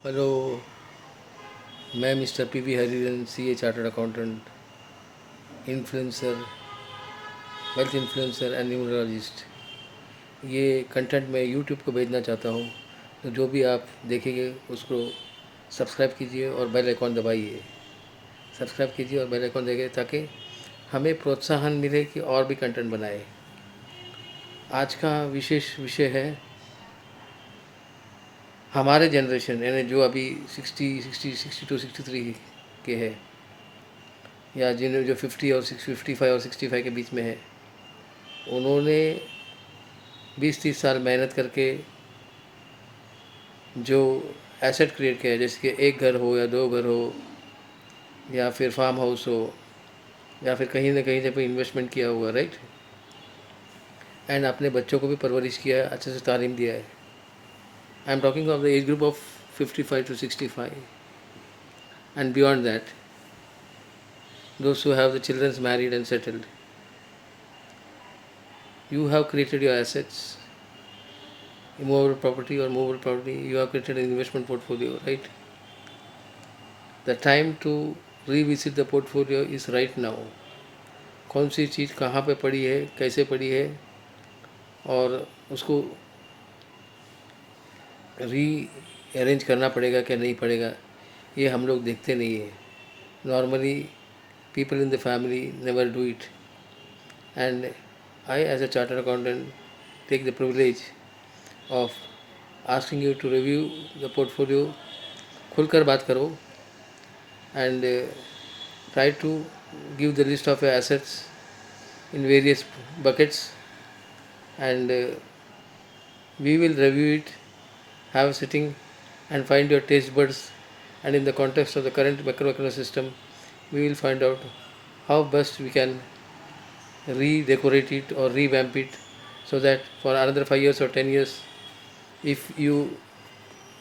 Hello. मैं mister P V Hariharan, C A chartered accountant, influencer, wealth influencer and numerologist. ये content मैं YouTube को भेजना चाहता हूँ, तो जो भी आप देखेंगे उसको सब्सक्राइब कीजिए और बेल आइकॉन दबाइए। सब्सक्राइब कीजिए और बेल आइकॉन देंगे ताकि हमें प्रोत्साहन मिले कि और भी कंटेंट बनाए। आज का विशेष विषय है हमारे जनरेशन, यानी जो अभी 62 63 के है, या जिन्हें जो 50 और 55 और 65 के बीच में है। उन्होंने 20-30 साल मेहनत करके जो एसेट क्रिएट किया है, जैसे कि एक घर हो या दो घर हो या फिर फार्म हाउस हो या फिर कहीं ना कहीं जब इन्वेस्टमेंट किया हुआ, राइट। एंड अपने बच्चों को भी परवरिश किया है, अच्छे से तालीम दिया है। I am talking of the age group of 55 to 65 and beyond that, those who have the children married and settled. You have created your assets, immovable property or movable property. You have created an investment portfolio, right? The time to revisit the portfolio is right now. कौन सी चीज़ कहाँ पे पड़ी है, कैसे पड़ी है, और उसको री अरेंज करना पड़ेगा क्या नहीं पड़ेगा, ये हम लोग देखते नहीं है। Normally people in the family never do it, and I as a chartered accountant take the privilege of asking you to review the portfolio। खुलकर बात करो and try to give the list of your assets in various buckets, and we will review it, have a sitting and find your taste buds, and in the context of the current macroeconomic system we will find out how best we can redecorate it or revamp it, so that for another 5 years or 10 years, if you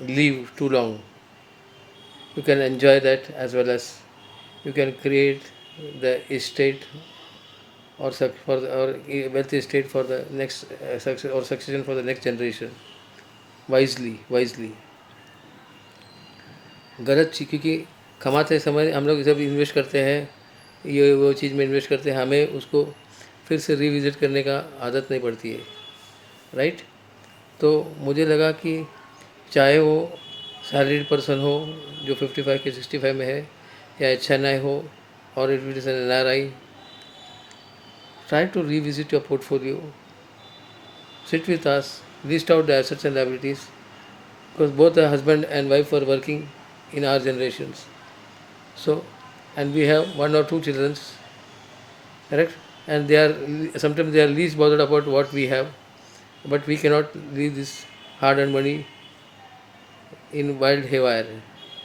live too long, you can enjoy that, as well as you can create the estate or wealth estate for the next succession for the next generation, wisely। गलत चीज़, क्योंकि कमाते समय हम लोग जब invest करते हैं, ये वो चीज़ में इन्वेस्ट करते हैं, हमें उसको फिर से रिविज़िट करने का आदत नहीं पड़ती है, राइट। तो मुझे लगा कि चाहे वो सैलरीड पर्सन हो जो 55 के 65 में है, या HNI हो और it is an NRI, try to revisit your portfolio, sit with us, list out the assets and liabilities, because both the husband and wife were working in our generations. So, and we have one or two children, correct? And they are sometimes they are least bothered about what we have, but we cannot leave this hard-earned money in wild haywire,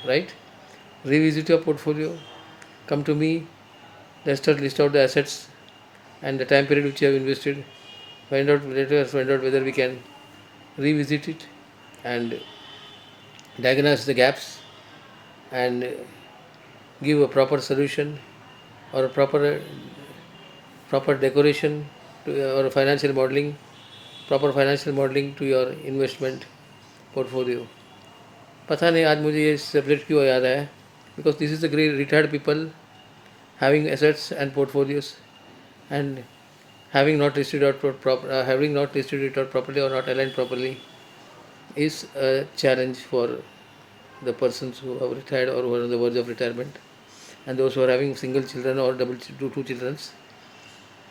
right? Revisit your portfolio, come to me, let's start list out the assets and the time period which you have invested. Find out whether we can revisit it and diagnose the gaps and give a proper solution or a proper decoration to, or proper financial modeling to your investment portfolio। पता नहीं आज मुझे ये subject क्यों याद आया, because this is the great retired people having assets and portfolios and having not listed it out properly or not aligned properly is a challenge for the persons who have retired or who are on the verge of retirement, and those who are having single children or two children।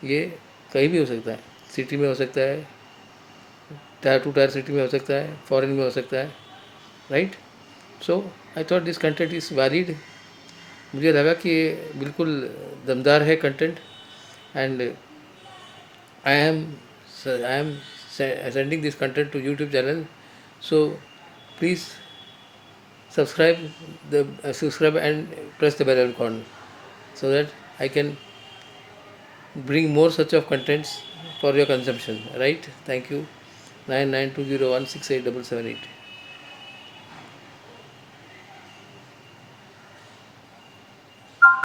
ये कहीं भी हो सकता है, city में हो सकता है, टायर सिटी में हो सकता है, फॉरेन में हो सकता है, right. So I thought this content is valid. मुझे लगा कि ये बिल्कुल दमदार है content, and I am sending this content to YouTube channel. So please subscribe and press the bell icon, so that I can bring more such of contents for your consumption, right? Thank you. 9920168778